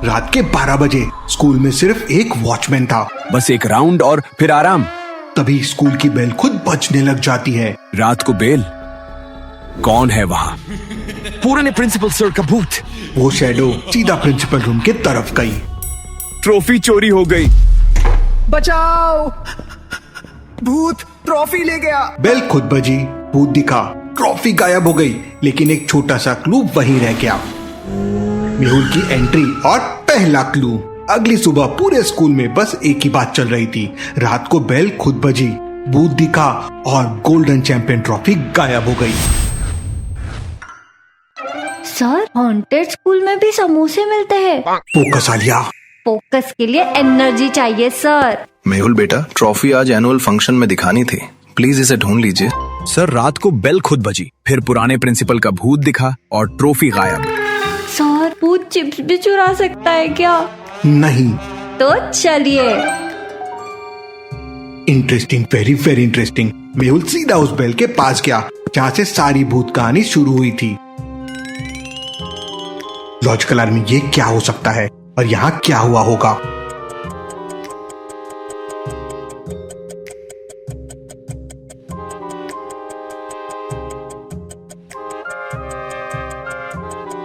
रात के 12 बजे स्कूल में सिर्फ एक वॉचमैन था। बस एक राउंड और फिर आराम। तभी स्कूल की बेल खुद बजने लग जाती है। रात को बेल? कौन है वहाँ? पुराने प्रिंसिपल सर का भूत। वो शैडो सीधा प्रिंसिपल रूम के तरफ गई। ट्रॉफी चोरी हो गई। बचाओ, भूत ट्रॉफी ले गया। बेल खुद बजी, भूत दिखा, ट्रॉफी गायब हो गई, लेकिन एक छोटा सा क्लू वहीं रह गया। मेहुल की एंट्री और पहला क्लू। अगली सुबह पूरे स्कूल में बस एक ही बात चल रही थी। रात को बेल खुद बजी, भूत दिखा और गोल्डन चैंपियन ट्रॉफी गायब हो गई। सर, हॉन्टेड स्कूल में भी समोसे मिलते हैं। फोकस आलिया। फोकस के लिए एनर्जी चाहिए सर। मेहुल बेटा, ट्रॉफी आज एनुअल फंक्शन में दिखानी थी, प्लीज इसे ढूंढ लीजिए। सर, रात को बेल खुद बजी, फिर पुराने प्रिंसिपल का भूत दिखा और ट्रॉफी गायब। सर, भूत चिप्स भी चुरा सकता है क्या? नहीं। तो चलिए। Interesting, very very interesting. Mehul सीधा उस बेल के पास गया जहाँ से सारी भूत कहानी शुरू हुई थी। लॉजिकल आर्मी, ये क्या हो सकता है और यहाँ क्या हुआ होगा?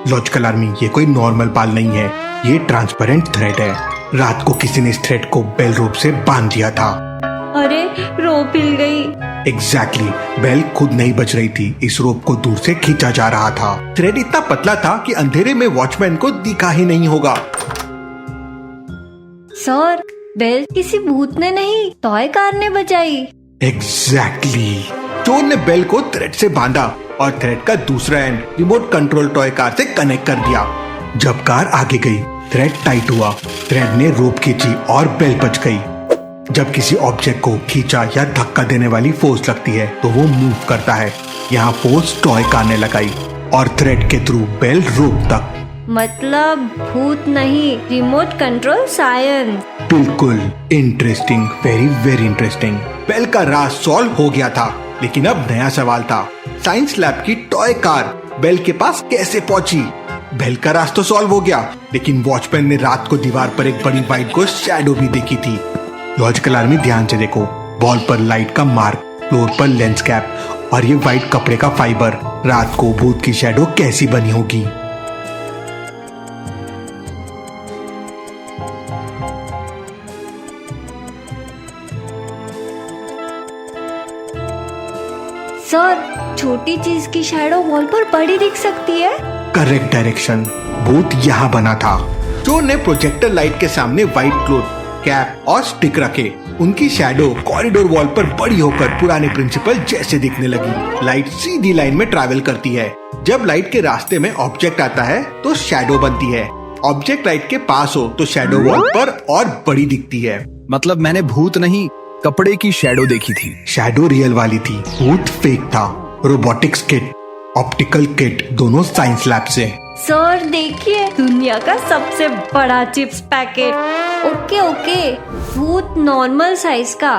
लॉजिकल आर्मी, ये कोई नॉर्मल बाल नहीं है, ये ट्रांसपेरेंट थ्रेड है। रात को किसी ने इस थ्रेड को बेल रोप से बांध दिया था। अरे, रोप हिल गई। एग्जैक्टली, बेल खुद नहीं बच रही थी, इस रोप को दूर से खींचा जा रहा था। थ्रेड इतना पतला था कि अंधेरे में वॉचमैन को दिखा ही नहीं होगा। सर, बेल किसी भूत ने नहीं, टॉय कार ने बचाई। एग्जैक्टली, चोर ने बेल को थ्रेड से बांधा और थ्रेड का दूसरा and remote control toy car से कनेक्ट कर दिया। जब कार आगे गई, थ्रेड टाइट हुआ, थ्रेड ने रोप खींची और बेल बच गई। जब किसी ऑब्जेक्ट को खींचा या धक्का देने वाली फोर्स लगती है तो वो मूव करता है। यहाँ फोर्स टॉय कार ने लगाई और थ्रेड के थ्रू बेल रोप तक। मतलब भूत नहीं, रिमोट कंट्रोल साइंस। बिल्कुल, interesting, very very interesting. Bell का राज सॉल्व हो गया था, लेकिन अब नया सवाल था, साइंस लैब की टॉय कार बेल के पास कैसे पहुंची? बेल का राज तो सॉल्व हो गया, लेकिन वॉचमैन ने रात को दीवार पर एक बड़ी व्हाइट को शैडो भी देखी थी। लॉजिकल आर्मी, ध्यान से देखो, वॉल पर लाइट का मार्क, फ्लोर पर लेंस कैप और ये व्हाइट कपड़े का फाइबर। रात को भूत की शैडो कैसी बनी होगी? सर, छोटी चीज की शैडो वॉल पर बड़ी दिख सकती है। करेक्ट डायरेक्शन, भूत यहाँ बना था। चोर ने प्रोजेक्टर लाइट के सामने व्हाइट क्लोथ, कैप और स्टिक रखे। उनकी शैडो कॉरिडोर वॉल पर बड़ी होकर पुराने प्रिंसिपल जैसे दिखने लगी। लाइट सीधी लाइन में ट्रैवल करती है। जब लाइट के रास्ते में ऑब्जेक्ट आता है तो शैडो बनती है। ऑब्जेक्ट लाइट के पास हो तो शैडो वॉल पर और बड़ी दिखती है। मतलब मैंने भूत नहीं, कपड़े की शैडो देखी थी। शैडो रियल वाली थी, भूत फेक था। रोबोटिक्स किट, ऑप्टिकल किट, दोनों साइंस लैब से। सर देखिए, दुनिया का सबसे बड़ा चिप्स पैकेट। ओके ओके, भूत नॉर्मल साइज का।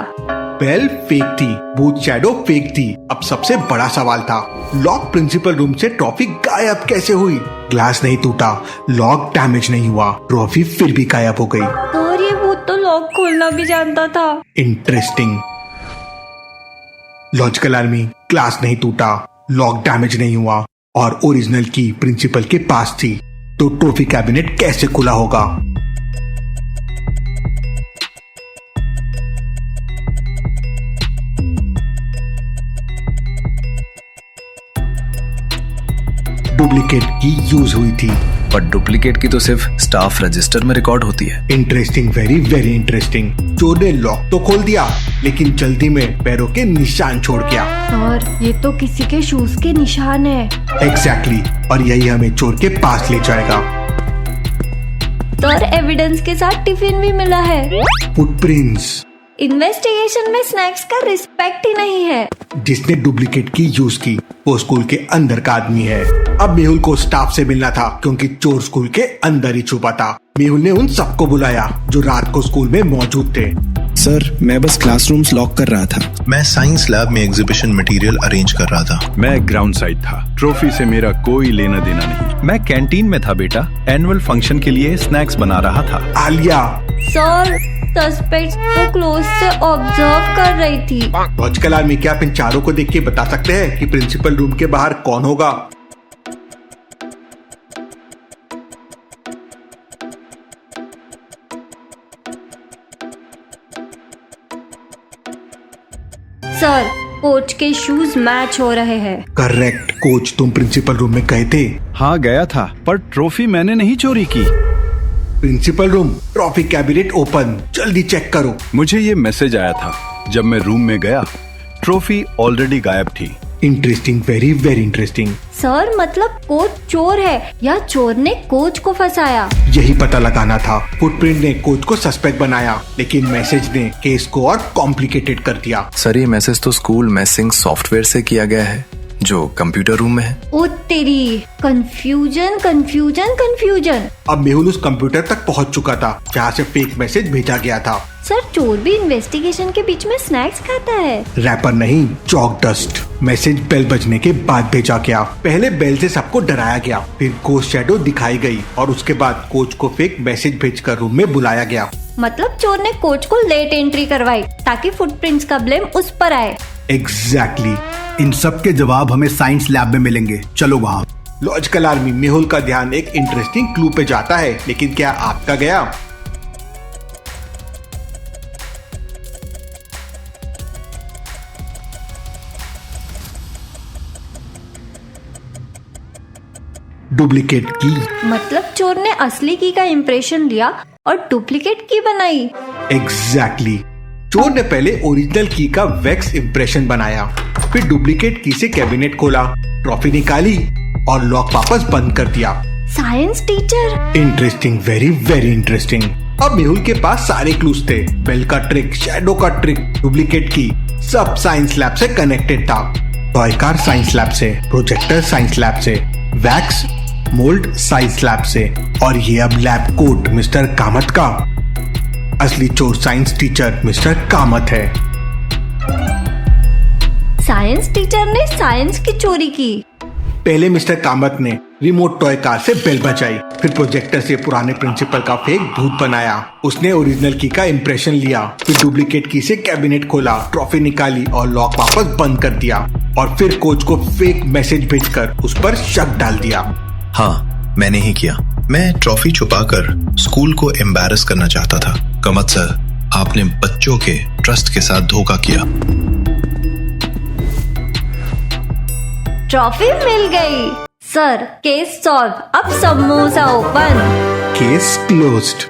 बेल फेक थी, भूत शैडो फेक थी। अब सबसे बड़ा सवाल था, लॉक प्रिंसिपल रूम से ट्रॉफी गायब कैसे हुई? ग्लास नहीं टूटा, लॉक डैमेज नहीं हुआ, ट्रॉफी फिर भी गायब हो गई। और ये भूत तो लॉक खोलना भी जानता था। इंटरेस्टिंग। लॉजिकल आर्मी, ग्लास नहीं टूटा, लॉक डैमेज नहीं हुआ और ओरिजिनल की प्रिंसिपल के पास थी, तो ट्रॉफी कैबिनेट कैसे खुला होगा? डुप्लीकेट की यूज हुई थी। पर डुप्लीकेट की तो सिर्फ स्टाफ रजिस्टर में रिकॉर्ड होती है। Interesting, very very interesting. चोर ने लॉक तो खोल दिया, लेकिन जल्दी में पैरों के निशान छोड़ गया। और ये तो किसी के शूज के निशान है। एग्जैक्टली, और यही हमें चोर के पास ले जाएगा। सर, एविडेंस के साथ टिफिन भी मिला है। फुटप्रिंट्स। इन्वेस्टिगेशन में स्नैक्स का रिस्पेक्ट ही नहीं है। जिसने डुप्लीकेट की यूज की वो स्कूल के अंदर का आदमी है। अब मेहुल को स्टाफ से मिलना था, क्योंकि चोर स्कूल के अंदर ही छुपा था। मेहुल ने उन सबको बुलाया जो रात को स्कूल में मौजूद थे। सर मैं बस क्लासरूम्स लॉक कर रहा था। मैं साइंस लैब में एग्जीबिशन मटेरियल अरेंज कर रहा था। मैं ग्राउंड साइड था। ट्रॉफी से मेरा कोई लेना देना नहीं। मैं कैंटीन में था बेटा, एनुअल फंक्शन के लिए स्नैक्स बना रहा था। आलिया सर सस्पेक्ट्स को क्लोज से ऑब्जर्व कर रही थी। लॉजिकल आर्मी, क्या आप इन चारों को देख के बता सकते हैं कि प्रिंसिपल रूम के बाहर कौन होगा? सर कोच के शूज मैच हो रहे हैं। करेक्ट। कोच, तुम प्रिंसिपल रूम में गए थे? हाँ गया था, पर ट्रॉफी मैंने नहीं चोरी की। Principal room, trophy cabinet open, जल्दी चेक करो। मुझे ये मैसेज आया था। जब मैं रूम में गया, ट्रॉफी ऑलरेडी गायब थी। Interesting, very very interesting. Sir मतलब कोच चोर है या चोर ने कोच को फंसाया? यही पता लगाना था। फुटप्रिंट ने कोच को सस्पेक्ट बनाया, लेकिन मैसेज ने केस को और कॉम्प्लिकेटेड कर दिया। सर ये मैसेज तो स्कूल मैसिंग सॉफ्टवेयर से किया गया है जो कंप्यूटर रूम में है। ओ तेरी, कंफ्यूजन कंफ्यूजन कंफ्यूजन। अब मेहुल उस कंप्यूटर तक पहुंच चुका था जहां से फेक मैसेज भेजा गया था। सर चोर भी इन्वेस्टिगेशन के बीच में स्नैक्स खाता है। रैपर नहीं, चॉक डस्ट। मैसेज बेल बजने के बाद भेजा गया। पहले बेल से सबको डराया गया, फिर गोस्ट शैडो दिखाई गई और उसके बाद कोच को फेक मैसेज भेजकर रूम में बुलाया गया। मतलब चोर ने कोच को लेट एंट्री करवाई ताकि फुटप्रिंट्स का ब्लेम उस पर आए। एग्जैक्टली। इन सब के जवाब हमें साइंस लैब में मिलेंगे, चलो वहाँ। लॉजिकल आर्मी, मेहुल का ध्यान एक इंटरेस्टिंग क्लू पे जाता है, लेकिन क्या आपका गया? डुप्लीकेट की। मतलब चोर ने असली की का इम्प्रेशन लिया और डुप्लीकेट की बनाई। एग्जैक्टली। चोर ने पहले ओरिजिनल की का वैक्स इम्प्रेशन बनाया, फिर डुप्लीकेट की से कैबिनेट खोला, ट्रॉफी निकाली और लॉक वापस बंद कर दिया। Science teacher. Interesting, very very interesting. अब मेहुल के पास सारे क्लूज थे। बेल का ट्रिक, शैडो का ट्रिक, डुप्लीकेट की, सब साइंस लैब से कनेक्टेड था। टॉय कार साइंस लैब से, प्रोजेक्टर साइंस लैब से, वैक्स मोल्ड साइंस लैब से, और ये अब लैब कोट मिस्टर कामत का। असली चोर साइंस टीचर मिस्टर कामत है। साइंस टीचर ने साइंस की चोरी की। पहले मिस्टर कामत ने रिमोट टॉय कार से बेल बजाई, फिर प्रोजेक्टर से पुराने प्रिंसिपल का फेक भूत बनाया। उसने ओरिजिनल की का इम्प्रेशन लिया, फिर डुप्लीकेट की से कैबिनेट खोला, ट्रॉफी निकाली और लॉक वापस बंद कर दिया, और फिर कोच को फेक मैसेज भेजकर उस पर शक डाल दिया। हाँ, मैंने ही किया। मैं ट्रॉफी छुपाकर स्कूल को एम्बैरस करना चाहता था। कामत सर, आपने बच्चों के ट्रस्ट के साथ धोखा किया। ट्रॉफी मिल गई। सर केस सॉल्व, अब समोसा ओपन। Case closed.